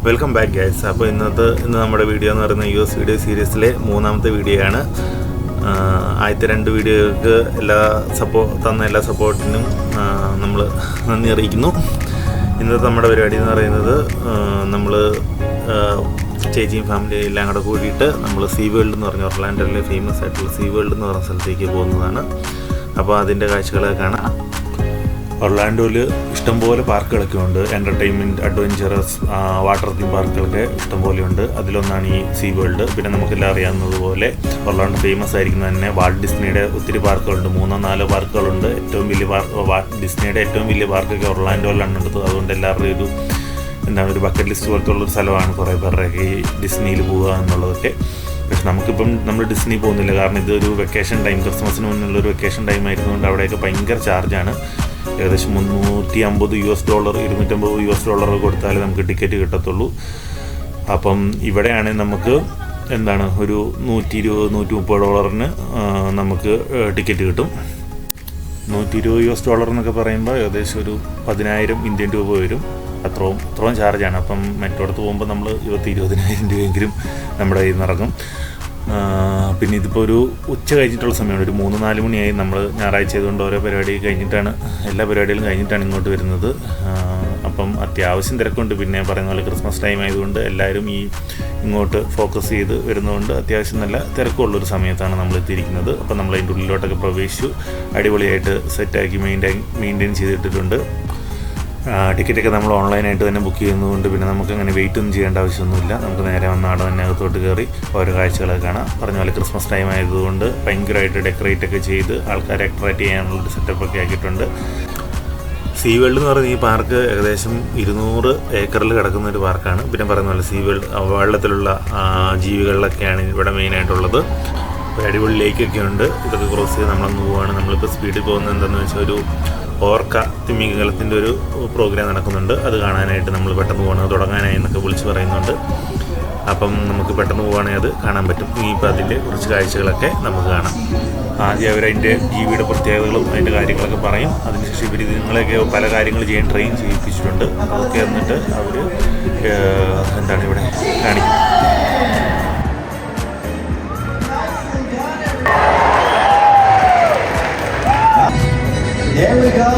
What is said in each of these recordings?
Welcome back guys. അപ്പോൾ ഇന്ന് നമ്മുടെ വീഡിയോ എന്ന് പറയുന്നത് US വീഡിയോ സീരീസിലെ 3ാമത്തെ വീഡിയോ ആണ്. ആദ്യത്തെ 2 വീഡിയോകൾക്ക് തന്ന എല്ലാ സപ്പോർട്ടിനും നമ്മൾ നന്ദി അറിയിക്കുന്നു. ഇന്നത്തെ നമ്മുടെ പരിപാടി എന്ന് പറയുന്നത് നമ്മൾ ചേച്ചിയും ഫാമിലി എല്ലാം കൂടെ കൂടിയിട്ട് നമ്മൾ സീ വേൾഡ് എന്ന് പറഞ്ഞ ഒർലാൻഡോയിലെ ഫേമസ് ആയിട്ടുള്ള സീ വേൾഡ് എന്ന് പറഞ്ഞ സ്ഥലത്തേക്ക് പോകുന്നതാണ്. അപ്പോൾ അതിൻ്റെ കാഴ്ചകളൊക്കെ കാണാം. ഒർലാൻഡോയിൽ ഇഷ്ടംപോലെ പാർക്കുകളൊക്കെ ഉണ്ട്. എൻ്റർടൈൻമെൻറ്റ്, അഡ്വഞ്ചറസ്, വാട്ടർ തീം പാർക്കുകളൊക്കെ ഇഷ്ടംപോലെ ഉണ്ട്. അതിലൊന്നാണ് ഈ സീ വേൾഡ്. പിന്നെ നമുക്കെല്ലാം അറിയാവുന്നതുപോലെ ഒർലാൻഡോ ഫേമസ് ആയിരിക്കുന്നത് തന്നെ വാൾട്ട് ഡിസ്നിയുടെ ഒത്തിരി പാർക്കുകളുണ്ട്. 3-4 പാർക്കുകളുണ്ട്. ഏറ്റവും വലിയ ഡിസ്നിയുടെ ഏറ്റവും വലിയ പാർക്കൊക്കെ ഒർലാൻഡോയിലാണ് ഉള്ളത്. അതുകൊണ്ട് എല്ലാവരുടെയും ഒരു ബക്കറ്റ് ലിസ്റ്റ് പോലത്തെ ഉള്ളൊരു സ്ഥലമാണ് കുറേ പേരുടെയൊക്കെ ഈ ഡിസ്നിയിൽ പോവുക എന്നുള്ളതൊക്കെ. പക്ഷെ നമുക്കിപ്പം നമ്മൾ ഡിസ്നി പോകുന്നില്ല, കാരണം ഇതൊരു വെക്കേഷൻ ടൈം, ക്രിസ്മസിന് മുന്നിലുള്ളൊരു വെക്കേഷൻ ടൈം ആയിരുന്നുകൊണ്ട് അവിടെയൊക്കെ ഭയങ്കര ചാർജാണ്. ഏകദേശം $350 $250 കൊടുത്താലേ നമുക്ക് ടിക്കറ്റ് കിട്ടത്തുള്ളൂ. അപ്പം ഇവിടെയാണെങ്കിൽ നമുക്ക് ഒരു $120-130 നമുക്ക് ടിക്കറ്റ് കിട്ടും. $120 എന്നൊക്കെ പറയുമ്പോൾ ഏകദേശം ഒരു 10,000 ഇന്ത്യൻ രൂപ വരും. അത്രയും ചാർജാണ്. അപ്പം മറ്റോടത്ത് പോകുമ്പോൾ നമ്മൾ 20,000 രൂപയെങ്കിലും നമ്മുടെ കയ്യിൽ നിന്ന് ഇറങ്ങും. പിന്നെ ഇതിപ്പോൾ ഒരു ഉച്ച കഴിഞ്ഞിട്ടുള്ള സമയമാണ്, ഒരു 3-4 മണിയായി. നമ്മൾ ഞായറാഴ്ച ആയതുകൊണ്ട് എല്ലാ പരിപാടികളും കഴിഞ്ഞിട്ടാണ് ഇങ്ങോട്ട് വരുന്നത്. അപ്പം അത്യാവശ്യം തിരക്കുണ്ട്. പിന്നെ പറയുന്ന പോലെ ക്രിസ്മസ് ടൈം ആയതുകൊണ്ട് എല്ലാവരും ഇങ്ങോട്ട് ഫോക്കസ് ചെയ്ത് വരുന്നതുകൊണ്ട് അത്യാവശ്യം നല്ല തിരക്കുള്ളൊരു സമയത്താണ് നമ്മൾ എത്തിയിരിക്കുന്നത്. അപ്പം നമ്മൾ അതിൻ്റെ ഉള്ളിലോട്ടൊക്കെ പ്രവേശിച്ചു അടിപൊളിയായിട്ട് സെറ്റാക്കി മെയിൻറ്റെയിൻ ചെയ്തിട്ടിട്ടുണ്ട്. ടിക്കറ്റൊക്കെ നമ്മൾ ഓൺലൈനായിട്ട് തന്നെ ബുക്ക് ചെയ്യുന്നതുകൊണ്ട് പിന്നെ നമുക്ക് അങ്ങനെ വെയിറ്റ് ഒന്നും ചെയ്യേണ്ട ആവശ്യമൊന്നുമില്ല. നമുക്ക് നേരെ വന്ന് അവിടെ തന്നെ അകത്തോട്ട് കയറി ഓരോ കാഴ്ചകളൊക്കെ കാണാം. പറഞ്ഞ പോലെ ക്രിസ്മസ് ടൈം ആയതുകൊണ്ട് ഭയങ്കരമായിട്ട് ഡെക്കറേറ്റൊക്കെ ചെയ്ത് ആൾക്കാരെ അട്രാക്റ്റ് ചെയ്യാനുള്ളൊരു സെറ്റപ്പൊക്കെ ആക്കിയിട്ടുണ്ട്. സീ വേൾഡ് എന്ന് പറയുന്ന ഈ പാർക്ക് ഏകദേശം 200 ഏക്കറിൽ കിടക്കുന്ന ഒരു പാർക്കാണ്. പിന്നെ പറയുന്ന പോലെ സീ വേൾഡ് വെള്ളത്തിലുള്ള ജീവികളിലൊക്കെയാണ് ഇവിടെ മെയിനായിട്ടുള്ളത്. അടിപൊളി ലേക്കൊക്കെ ഉണ്ട്. ഇതൊക്കെ ക്രോസ് ചെയ്ത് നമ്മളൊന്ന് പോവുകയാണ്. നമ്മളിപ്പോൾ സ്പീഡിൽ പോകുന്നത് എന്താണെന്ന് വെച്ചാൽ ഒരു ഓർക്ക തിമിംഗലത്തിൻ്റെ ഒരു പ്രോഗ്രാം നടക്കുന്നുണ്ട്. അത് കാണാനായിട്ട് നമ്മൾ പെട്ടെന്ന് പോകണം, തുടങ്ങാനായി എന്നൊക്കെ വിളിച്ച് പറയുന്നുണ്ട്. അപ്പം നമുക്ക് പെട്ടെന്ന് പോവുകയാണെങ്കിൽ അത് കാണാൻ പറ്റും. ഇനിയിപ്പോൾ അതിൻ്റെ കുറച്ച് കാഴ്ചകളൊക്കെ നമുക്ക് കാണാം. ആദ്യം അവരതിൻ്റെ ജീവിയുടെ പ്രത്യേകതകളും അതിൻ്റെ കാര്യങ്ങളൊക്കെ പറയും. അതിനുശേഷം ഇവർ നിങ്ങളെയൊക്കെ പല കാര്യങ്ങൾ ചെയ്യാൻ ട്രെയിൻ ചെയ്യിപ്പിച്ചിട്ടുണ്ട്. അതൊക്കെ എന്നിട്ട് അവർ ഇവിടെ കാണിക്കും. There we go.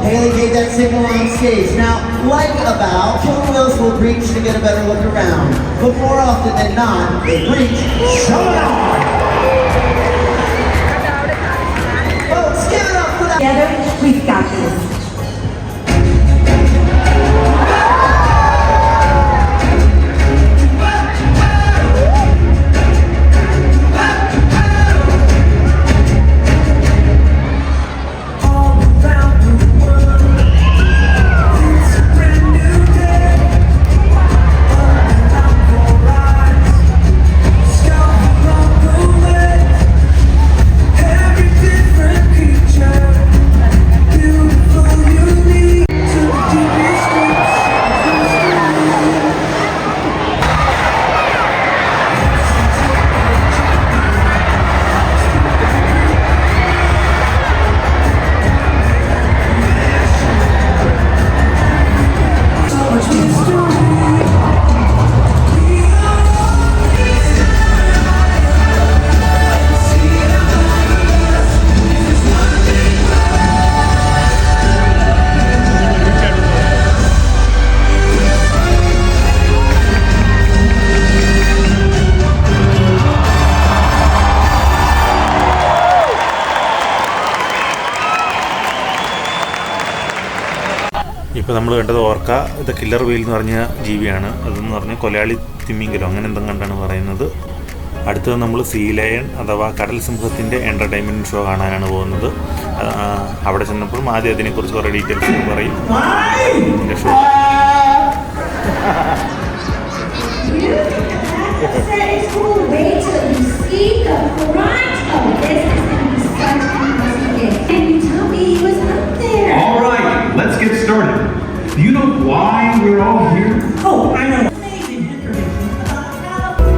Haley gave that signal on stage. Now, like about, killer whales will breach to get a better look around. But more often than not, they breach, show it on! Folks, give it up for that! Together, we've got this. ഇപ്പോൾ നമ്മൾ കണ്ടത് ഓർക്ക, ഇത് killer വെയിൽ എന്ന് പറഞ്ഞ ജീവിയാണ്. അതെന്ന് പറഞ്ഞാൽ കൊലയാളി തിമിംഗലം അങ്ങനെ എന്തെങ്കിലും കണ്ടാണ് പറയുന്നത്. അടുത്തത് നമ്മൾ സീ ലയൺ അഥവാ കടൽ സിംഹത്തിൻ്റെ എൻ്റർടൈൻമെൻറ്റ് ഷോ കാണാനാണ് പോകുന്നത്. അവിടെ ചെന്നപ്പോഴും ആദ്യം അതിനെക്കുറിച്ച് കുറേ ഡീറ്റെയിൽസ് പറയും. ഇതിൻ്റെ show Let's get started. Do you know why we're all here? Oh, I know. Amazing information about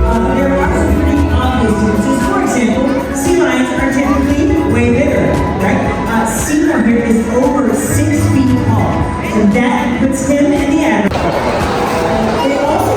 how there are some pretty obvious differences. For example, sea lions are typically way bigger, right? Seymour here is over 6 feet tall, and that puts him in the average. They also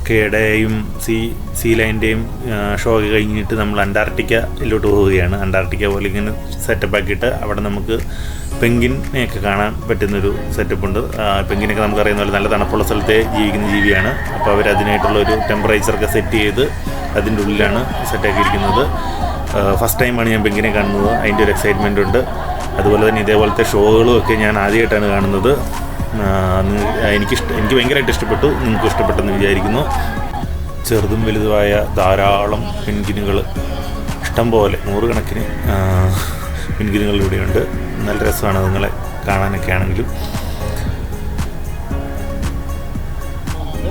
ഓർക്കയുടെയും സീ ലൈൻ്റെയും show കഴിഞ്ഞിട്ട് നമ്മൾ അന്റാർട്ടിക്കയിലോട്ട് പോവുകയാണ്. Antarctica പോലെ ഇങ്ങനെ setup ആക്കിയിട്ട് അവിടെ നമുക്ക് പെങ്കിനെയൊക്കെ കാണാൻ പറ്റുന്നൊരു സെറ്റപ്പുണ്ട്. പെങ്കിനൊക്കെ നമുക്കറിയുന്ന പോലെ നല്ല തണുപ്പുള്ള സ്ഥലത്തെ ജീവിക്കുന്ന ജീവിയാണ്. അപ്പോൾ അവരതിനായിട്ടുള്ളൊരു ടെമ്പറേച്ചറൊക്കെ സെറ്റ് ചെയ്ത് അതിൻ്റെ ഉള്ളിലാണ് സെറ്റാക്കിയിരിക്കുന്നത്. ഫസ്റ്റ് ടൈമാണ് ഞാൻ പെങ്കിനെ കാണുന്നത്. അതിൻ്റെ ഒരു എക്സൈറ്റ്മെൻ്റ് ഉണ്ട്. അതുപോലെ തന്നെ ഇതേപോലത്തെ ഷോകളും ഒക്കെ ഞാൻ ആദ്യമായിട്ടാണ് കാണുന്നത്. എനിക്ക് ഭയങ്കരമായിട്ട് ഇഷ്ടപ്പെട്ടു. നിങ്ങൾക്ക് ഇഷ്ടപ്പെട്ടെന്ന് വിചാരിക്കുന്നു. ചെറുതും വലുതുമായ ധാരാളം പെൻഗ്വിനുകൾ ഇഷ്ടംപോലെ 100 കണക്കിന് പെൻഗ്വിനുകൾ ഇവിടെയുണ്ട്. നല്ല രസമാണ് നിങ്ങളെ കാണാനൊക്കെ ആണെങ്കിലും.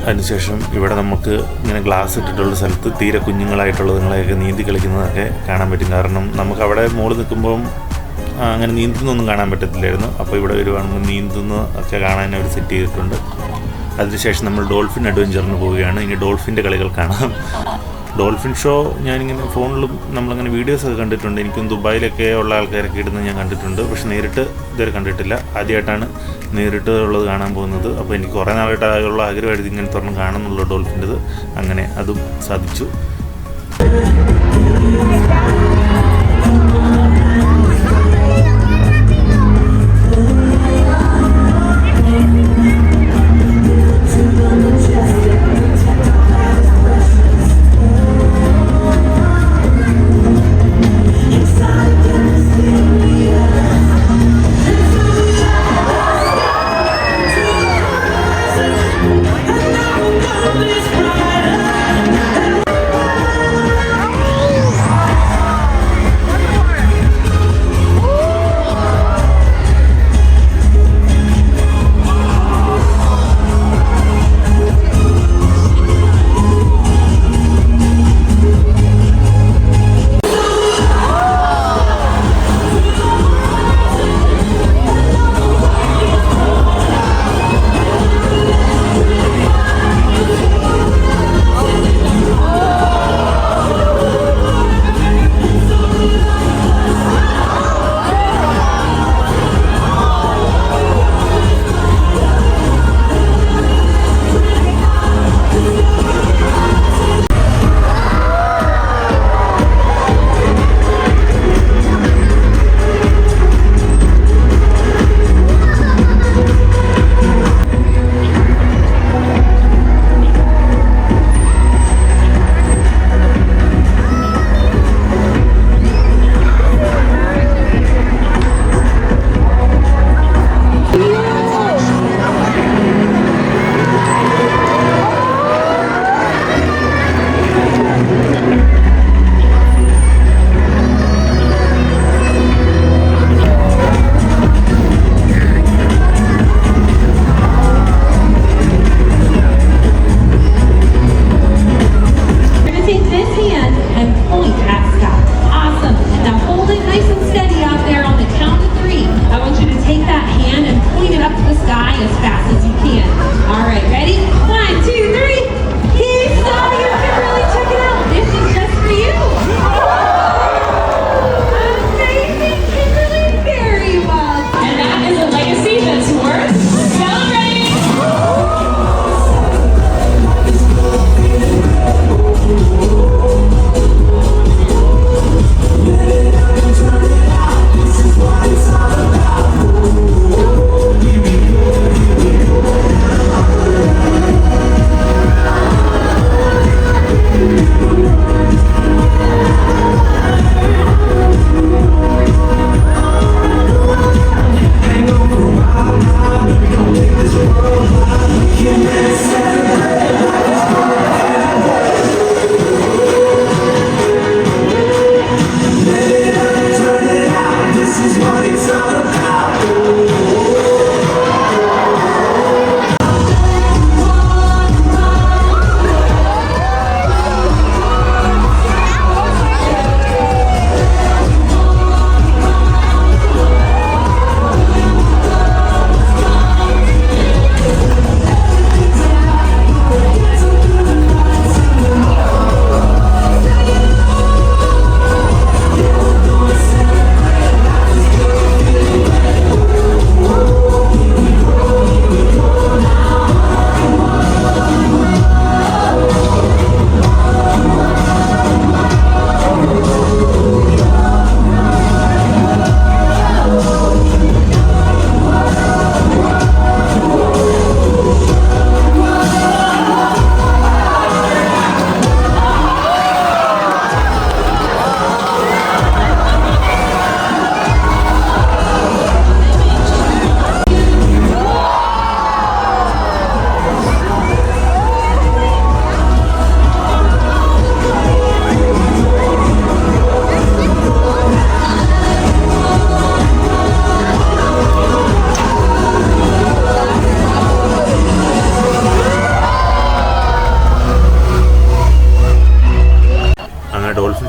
അതിനുശേഷം ഇവിടെ നമുക്ക് ഇങ്ങനെ ഗ്ലാസ് ഇട്ടിട്ടുള്ള സ്ഥലത്ത് തീരെ കുഞ്ഞുങ്ങളായിട്ടുള്ളതുങ്ങളെയൊക്കെ നീന്തി കളിക്കുന്നതൊക്കെ കാണാൻ പറ്റും. കാരണം നമുക്ക് അവിടെ മുകളിൽ നിൽക്കുമ്പം അങ്ങനെ നീന്തുന്നൊന്നും കാണാൻ പറ്റത്തില്ലായിരുന്നു. അപ്പോൾ ഇവിടെ വരുവാണെങ്കിൽ നീന്തുന്ന ഒക്കെ കാണാൻ അവർ സെറ്റ് ചെയ്തിട്ടുണ്ട്. അതിനുശേഷം നമ്മൾ ഡോൾഫിൻ അഡ്വഞ്ചറിന് പോവുകയാണ്. ഇനി ഡോൾഫിൻ്റെ കളികൾ കാണാം. ഡോൾഫിൻ ഷോ ഞാനിങ്ങനെ ഫോണിലും നമ്മളങ്ങനെ വീഡിയോസൊക്കെ കണ്ടിട്ടുണ്ട്. എനിക്കും ദുബായിലൊക്കെ ഉള്ള ആൾക്കാരൊക്കെ ഇടുന്നത് ഞാൻ കണ്ടിട്ടുണ്ട്. പക്ഷെ നേരിട്ട് ഇതുവരെ കണ്ടിട്ടില്ല. ആദ്യമായിട്ടാണ് നേരിട്ട് ഉള്ളത് കാണാൻ പോകുന്നത്. അപ്പോൾ എനിക്ക് കുറേ നാളായിട്ടുള്ള ആഗ്രഹമായിട്ട് ഇങ്ങനെ തുറന്ന് കാണുന്നുള്ളൂ ഡോൾഫിൻ്റെത്. അങ്ങനെ അതും സാധിച്ചു.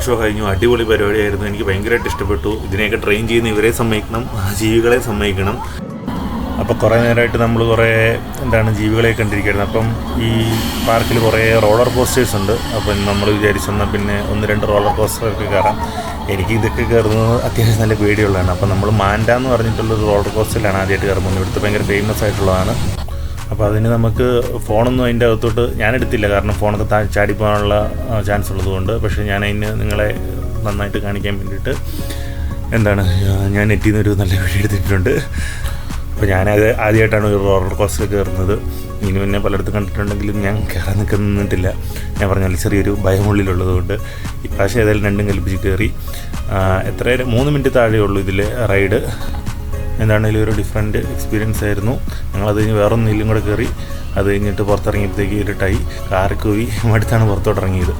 ഷോ കഴിഞ്ഞു. അടിപൊളി പരിപാടിയായിരുന്നു. എനിക്ക് ഭയങ്കരമായിട്ട് ഇഷ്ടപ്പെട്ടു. ഇതിനെയൊക്കെ ട്രെയിൻ ചെയ്യുന്ന ഇവരെ സമ്മതിക്കണം, ജീവികളെ സമ്മതിക്കണം. അപ്പോൾ കുറേ നേരമായിട്ട് നമ്മൾ കുറേ ജീവികളെ കണ്ടിരിക്കുകയായിരുന്നു. അപ്പം ഈ പാർക്കിൽ കുറേ റോളർ കോസ്റ്റേഴ്സ് ഉണ്ട്. അപ്പം നമ്മൾ വിചാരിച്ചെന്നാൽ പിന്നെ 1-2 റോളർ കോസ്റ്ററൊക്കെ കയറാം. എനിക്ക് ഇതൊക്കെ കയറുന്നത് അത്യാവശ്യം നല്ല പേടിയുള്ളതാണ്. അപ്പം നമ്മൾ മാൻഡ എന്ന് പറഞ്ഞിട്ടുള്ളൊരു റോളർ കോസ്റ്ററിലാണ് ആദ്യമായിട്ട് കയറുന്നത്. ഇവിടുത്തെ ഭയങ്കര ഫേമസ് ആയിട്ടുള്ളതാണ്. അപ്പോൾ അതിന് നമുക്ക് ഫോണൊന്നും അതിൻ്റെ അകത്തോട്ട് ഞാൻ എടുത്തില്ല, കാരണം ഫോണൊക്കെ ചാടിപ്പോകാനുള്ള ചാൻസ് ഉള്ളതുകൊണ്ട്. പക്ഷേ ഞാൻ അതിന് നിങ്ങളെ നന്നായിട്ട് കാണിക്കാൻ വേണ്ടിയിട്ട് ഞാൻ നെറ്റിൽ നിന്നൊരു നല്ല വീഡിയോ എടുത്തിട്ടുണ്ട്. അപ്പോൾ ഞാനത് ആദ്യമായിട്ടാണ് ഒരു റോളർ കോസ്റ്റർ കയറുന്നത്. ഇനി മുന്നേ പലയിടത്തും കണ്ടിട്ടുണ്ടെങ്കിലും ഞാൻ കയറാൻ നിന്നിട്ടില്ല. ഞാൻ പറഞ്ഞാൽ ചെറിയൊരു ഭയമുള്ളിലുള്ളതുകൊണ്ട് ഇപ്രാവശ്യം ഏതായാലും രണ്ടും കൽപ്പിച്ച് കയറി. 3 മിനിറ്റ് താഴെയുള്ളൂ ഇതിലെ റൈഡ്. എന്താണെങ്കിലും ഒരു ഡിഫറെൻറ്റ് എക്സ്പീരിയൻസ് ആയിരുന്നു. ഞങ്ങളത് കഴിഞ്ഞ് വേറൊന്നിലും കൂടെ കയറി. അത് കഴിഞ്ഞിട്ട് പുറത്തിറങ്ങിയപ്പോഴത്തേക്ക് ഇരുട്ടായി. കാറിൽ പോയി അടുത്താണ് പുറത്തോട്ട് ഇറങ്ങിയത്.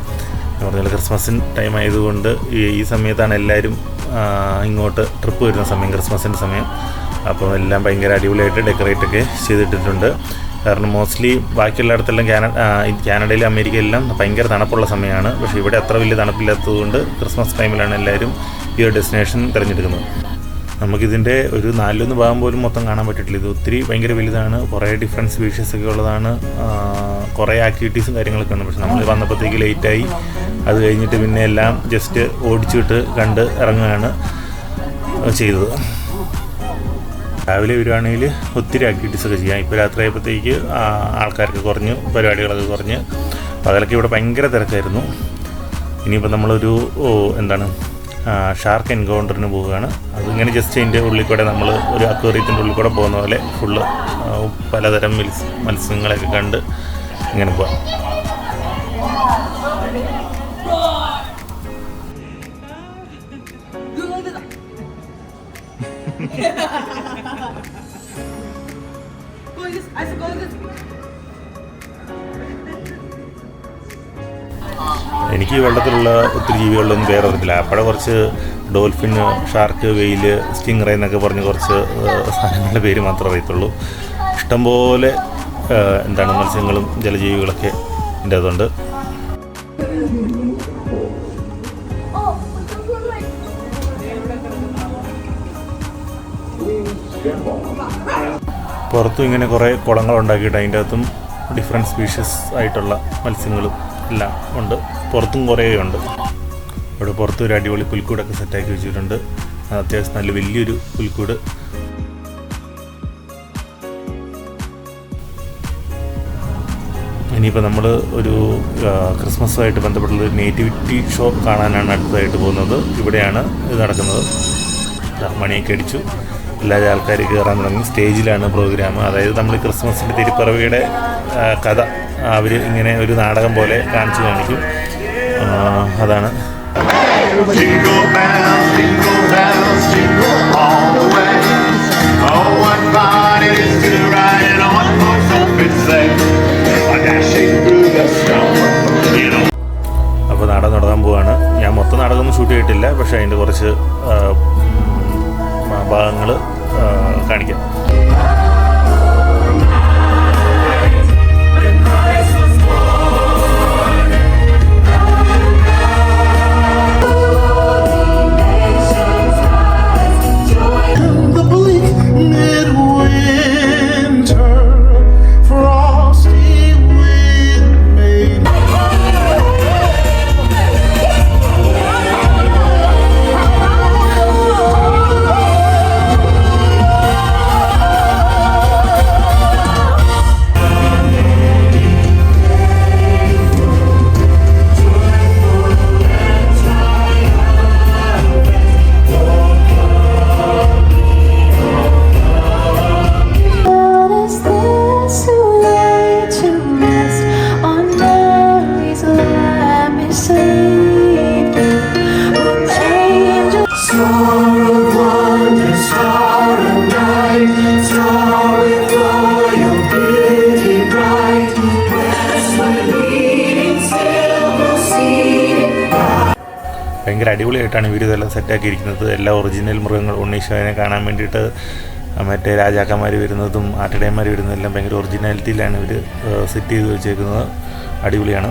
ഞാൻ പറഞ്ഞാൽ ക്രിസ്മസിൻ ടൈം ആയതുകൊണ്ട് ഈ സമയത്താണ് എല്ലാവരും ഇങ്ങോട്ട് ട്രിപ്പ് വരുന്ന സമയം, ക്രിസ്മസിൻ്റെ സമയം. അപ്പോൾ എല്ലാം ഭയങ്കര അടിപൊളിയായിട്ട് ഡെക്കറേറ്റൊക്കെ ചെയ്തിട്ടിട്ടുണ്ട്. കാരണം മോസ്റ്റ്ലി ബാക്കിയുള്ളിടത്തെല്ലാം കാനഡയിലും അമേരിക്കയിലെല്ലാം ഭയങ്കര തണുപ്പുള്ള സമയമാണ്. പക്ഷേ ഇവിടെ അത്ര വലിയ തണുപ്പില്ലാത്തതുകൊണ്ട് ക്രിസ്മസ് ടൈമിലാണ് എല്ലാവരും ഈ ഒരു ഡെസ്റ്റിനേഷൻ തിരഞ്ഞെടുക്കുന്നത്. നമുക്കിതിൻ്റെ ഒരു 4-1 ഭാഗം പോലും മൊത്തം കാണാൻ പറ്റിയിട്ടില്ല. ഇത് ഒത്തിരി ഭയങ്കര വലുതാണ്. കുറേ ഡിഫറെൻറ്റ് സ്പീഷീസ് ഒക്കെ ഉള്ളതാണ്. കുറേ ആക്ടിവിറ്റീസും കാര്യങ്ങളൊക്കെ ഉണ്ട്. പക്ഷെ നമ്മൾ വന്നപ്പോഴത്തേക്ക് ലേറ്റായി. അത് കഴിഞ്ഞിട്ട് പിന്നെ എല്ലാം ജസ്റ്റ് ഓടിച്ചിട്ട് കണ്ട് ഇറങ്ങുകയാണ് ചെയ്തത്. രാവിലെ വരുവാണെങ്കിൽ ഒത്തിരി ആക്ടിവിറ്റീസൊക്കെ ചെയ്യാം. ഇപ്പോൾ രാത്രി ആയപ്പോഴത്തേക്ക് ആൾക്കാർക്ക് കുറഞ്ഞു, പരിപാടികളൊക്കെ കുറഞ്ഞ്. പകലൊക്കെ ഇവിടെ ഭയങ്കര തിരക്കായിരുന്നു. ഇനിയിപ്പോൾ നമ്മളൊരു ഷാർക്ക് എൻകൗണ്ടറിന് പോവുകയാണ്. അതിങ്ങനെ ജസ്റ്റ് അതിൻ്റെ ഉള്ളിൽ കൂടെ നമ്മൾ ഒരു അക്വേറിയത്തിൻ്റെ ഉള്ളിൽ കൂടെ പോകുന്ന പോലെ ഫുള്ള് പലതരം മത്സ്യങ്ങളെയൊക്കെ കണ്ട് ഇങ്ങനെ പോകാം. എനിക്ക് ഈ വെള്ളത്തിലുള്ള ഒത്തിരി ജീവികളിലൊന്നും പേര് അറിയത്തില്ല. അപ്പോഴെ കുറച്ച് ഡോൾഫിൻ, ഷാർക്ക്, വെയിൽ, സ്റ്റിംഗ് റേ എന്നൊക്കെ പറഞ്ഞ് കുറച്ച് സാധനങ്ങളുടെ പേര് മാത്രമേ അറിയത്തുള്ളൂ. ഇഷ്ടംപോലെ മത്സ്യങ്ങളും ജലജീവികളൊക്കെ ഇതിൻ്റെ അതുണ്ട്. പുറത്തും ഇങ്ങനെ കുറേ കുളങ്ങളുണ്ടാക്കിയിട്ട് അതിൻ്റെ അകത്തും ഡിഫറെൻറ്റ് സ്പീഷീസ് ആയിട്ടുള്ള മത്സ്യങ്ങളും എല്ലാം ഉണ്ട്. പുറത്തും കുറേ ഉണ്ട്. ഇവിടെ പുറത്ത് ഒരു അടിപൊളി പുൽക്കൂടൊക്കെ സെറ്റാക്കി വെച്ചിട്ടുണ്ട്. അത്യാവശ്യം നല്ല വലിയൊരു പുൽക്കൂട്. ഇനിയിപ്പോൾ നമ്മൾ ഒരു ക്രിസ്മസുമായിട്ട് ബന്ധപ്പെട്ടുള്ള നേറ്റിവിറ്റി ഷോ കാണാനാണ് അടുത്തതായിട്ട് പോകുന്നത്. ഇവിടെയാണ് ഇത് നടക്കുന്നത്. മണിയൊക്കെ അടിച്ചു, എല്ലാവരും ആൾക്കാർ കയറാൻ തുടങ്ങി. സ്റ്റേജിലാണ് പ്രോഗ്രാം. അതായത് നമ്മൾ ക്രിസ്മസിൻ്റെ തിരുപ്പിറവിയുടെ കഥ അവർ ഇങ്ങനെ ഒരു നാടകം പോലെ കാണിക്കും. അതാണ്. Jingle bells, jingle bells, jingle all the way. Oh, what fun it is to ride in a one-horse open sleigh, dashing through the snow, you know. അപ്പോൾ നാടകം നടത്താൻ പോവാണ്. ഞാൻ മൊത്തം നാടകമൊന്നും ഷൂട്ട് ചെയ്തിട്ടില്ല, പക്ഷേ അതിൻ്റെ കുറച്ച് ഭാഗങ്ങൾ കാണിക്കാം. ഭയങ്കര അടിപൊളിയായിട്ടാണ് ഇവർ ഇതെല്ലാം സെറ്റാക്കിയിരിക്കുന്നത്. എല്ലാ ഒറിജിനൽ മൃഗങ്ങൾ ഉണ്ണീശോനെ കാണാൻ വേണ്ടിയിട്ട് മറ്റേ രാജാക്കന്മാർ വരുന്നതും ആട്ടിടയന്മാർ വരുന്നതും എല്ലാം ഭയങ്കര ഒറിജിനാലിറ്റിയിലാണ് ഇവർ സെറ്റ് ചെയ്ത് വെച്ചേക്കുന്നത്. അടിപൊളിയാണ്.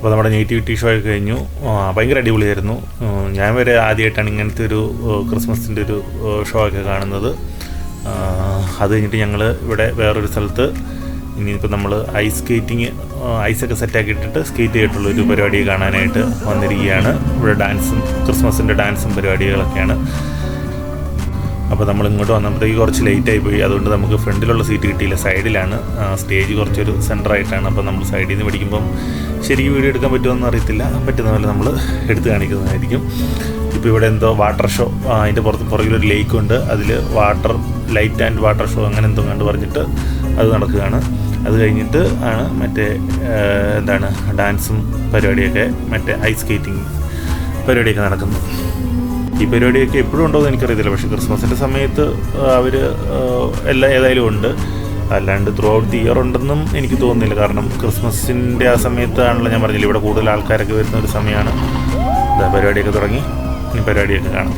അപ്പോൾ നമ്മുടെ നേറ്റിവിറ്റി ഷോ ഒക്കെ കഴിഞ്ഞു. ഭയങ്കര അടിപൊളിയായിരുന്നു. ഞാൻ വരെ ആദ്യമായിട്ടാണ് ഇങ്ങനത്തെ ഒരു ക്രിസ്മസിൻ്റെ ഒരു ഷോ ഒക്കെ കാണുന്നത്. അത് കഴിഞ്ഞിട്ട് ഞങ്ങൾ ഇവിടെ വേറൊരു സ്ഥലത്ത് ഇനിയിപ്പോൾ നമ്മൾ ഐസ് സ്കേറ്റിങ്, ഐസൊക്കെ സെറ്റാക്കിയിട്ടിട്ട് സ്കേറ്റ് ചെയ്തിട്ടുള്ളൊരു പരിപാടി കാണാനായിട്ട് വന്നിരിക്കുകയാണ്. ഇവിടെ ഡാൻസും ക്രിസ്മസിൻ്റെ ഡാൻസും പരിപാടികളൊക്കെയാണ്. അപ്പോൾ നമ്മൾ ഇങ്ങോട്ട് വന്നപ്പോഴത്തേക്ക് കുറച്ച് ലേറ്റായി പോയി. അതുകൊണ്ട് നമുക്ക് ഫ്രണ്ടിലുള്ള സീറ്റ് കിട്ടിയില്ല, സൈഡിലാണ്. സ്റ്റേജ് കുറച്ചൊരു സെൻറ്ററായിട്ടാണ്. അപ്പോൾ നമ്മൾ സൈഡിൽ നിന്ന് പിടിക്കുമ്പം ശരിക്കും വീഡിയോ എടുക്കാൻ പറ്റുമെന്ന് അറിയത്തില്ല. പറ്റുന്ന പോലെ നമ്മൾ എടുത്ത് കാണിക്കുന്നതായിരിക്കും. ഇപ്പോൾ ഇവിടെ എന്തോ വാട്ടർ ഷോ, അതിൻ്റെ പുറകിലൊരു ലേക്കുണ്ട്, അതിൽ ലൈറ്റ് ആൻഡ് വാട്ടർ ഷോ അങ്ങനെ എന്തോ കണ്ട് പറഞ്ഞിട്ട് അത് നടക്കുകയാണ്. അത് കഴിഞ്ഞിട്ട് ആണ് മറ്റേ ഡാൻസും പരിപാടിയൊക്കെ, മറ്റേ ഐസ് സ്കേറ്റിംഗ് പരിപാടിയൊക്കെ നടക്കുന്നത്. ഈ പരിപാടിയൊക്കെ എപ്പോഴും ഉണ്ടോ എന്ന് എനിക്കറിയത്തില്ല. പക്ഷേ ക്രിസ്മസിൻ്റെ സമയത്ത് അവർ ഏതായാലും ഉണ്ട്. അല്ലാണ്ട് ത്രൂ ഔട്ട് ദി ഇയർ ഉണ്ടെന്നും എനിക്ക് തോന്നുന്നില്ല. കാരണം ക്രിസ്മസിൻ്റെ ആ സമയത്താണല്ലോ ഞാൻ പറഞ്ഞില്ല, ഇവിടെ കൂടുതൽ ആൾക്കാരൊക്കെ വരുന്ന ഒരു സമയമാണ്. പരിപാടിയൊക്കെ തുടങ്ങി, ഇനി പരിപാടിയൊക്കെ കാണാം.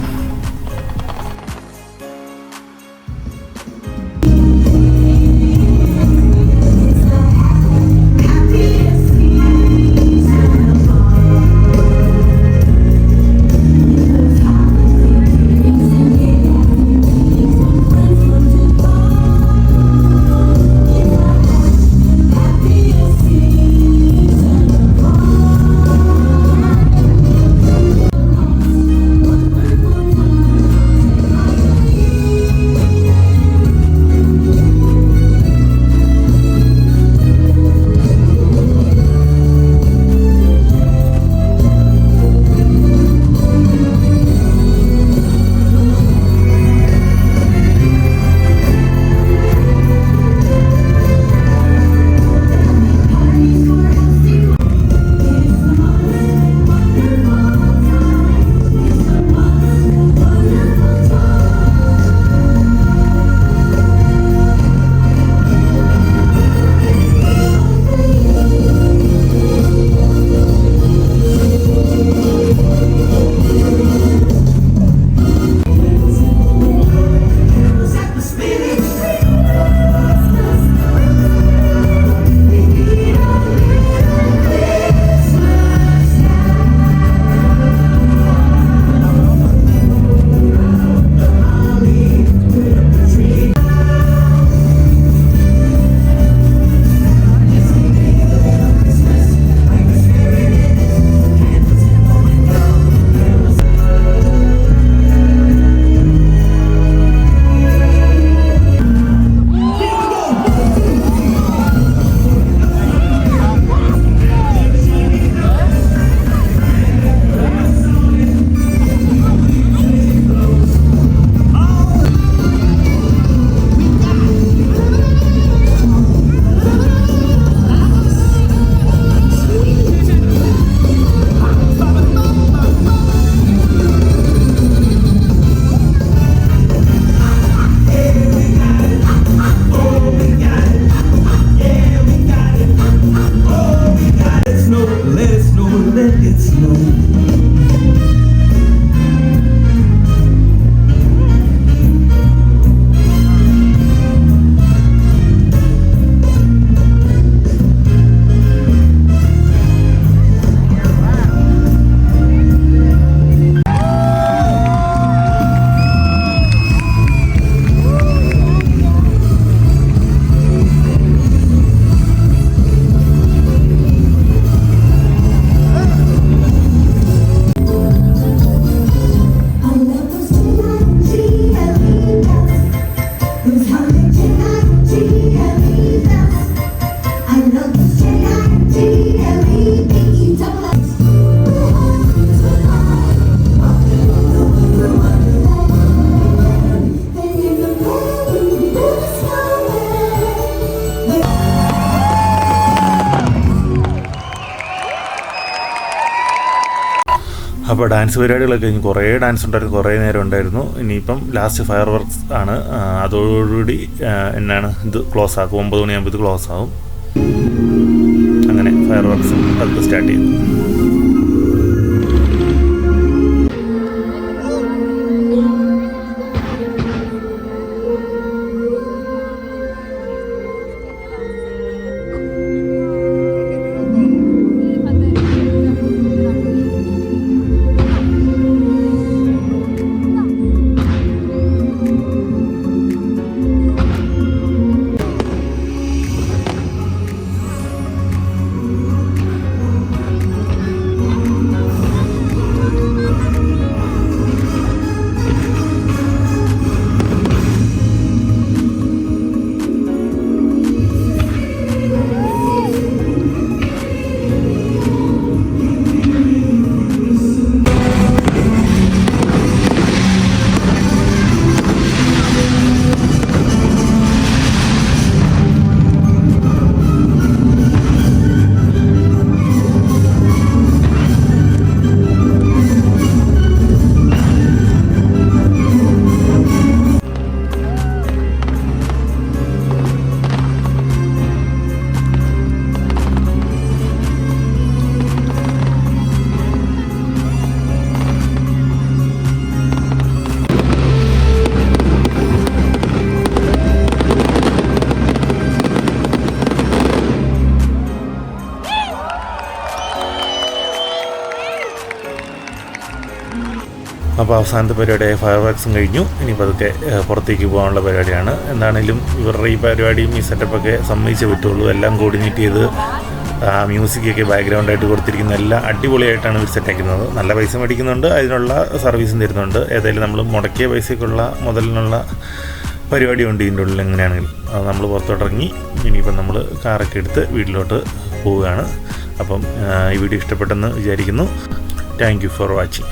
അപ്പോൾ ഡാൻസ് പരിപാടികളൊക്കെ കഴിഞ്ഞ് കുറേ ഡാൻസ് ഉണ്ടായിരുന്നു, കുറേ നേരം ഉണ്ടായിരുന്നു. ഇനിയിപ്പം ലാസ്റ്റ് ഫയർ വർക്ക്സ് ആണ്. അതോടുകൂടി ഇത് ക്ലോസ് ആക്കും. 9 മണിയാകുമ്പോൾ ഇത് ക്ലോസ് ആവും. അങ്ങനെ ഫയർ വർക്ക്സ് അത് സ്റ്റാർട്ട് ചെയ്തു. അപ്പോൾ അവസാനത്തെ പരിപാടിയായ ഫയർ വർക്സും കഴിഞ്ഞു. ഇനിയിപ്പോൾ അതൊക്കെ പുറത്തേക്ക് പോകാനുള്ള പരിപാടിയാണ്. എന്താണെങ്കിലും ഇവരുടെ ഈ പരിപാടിയും ഈ സെറ്റപ്പൊക്കെ സമ്മതിച്ചേ പറ്റുള്ളൂ. എല്ലാം കോർഡിനേറ്റ് ചെയ്ത് മ്യൂസിക്കൊക്കെ ബാക്ക്ഗ്രൗണ്ടായിട്ട് കൊടുത്തിരിക്കുന്ന എല്ലാം അടിപൊളിയായിട്ടാണ് ഇവർ സെറ്റാക്കുന്നത്. നല്ല പൈസ മേടിക്കുന്നുണ്ട്, അതിനുള്ള സർവീസും തരുന്നുണ്ട്. ഏതായാലും നമ്മൾ മുടക്കിയ പൈസയ്ക്കുള്ള മുതലിനുള്ള പരിപാടിയുണ്ട് ഇതിൻ്റെ ഉള്ളിൽ. എങ്ങനെയാണെങ്കിലും അത് നമ്മൾ പുറത്തോട്ടിറങ്ങി ഇനിയിപ്പം നമ്മൾ കാറൊക്കെ എടുത്ത് വീട്ടിലോട്ട് പോവുകയാണ്. അപ്പം ഈ വീഡിയോ ഇഷ്ടപ്പെട്ടെന്ന് വിചാരിക്കുന്നു. Thank you for watching.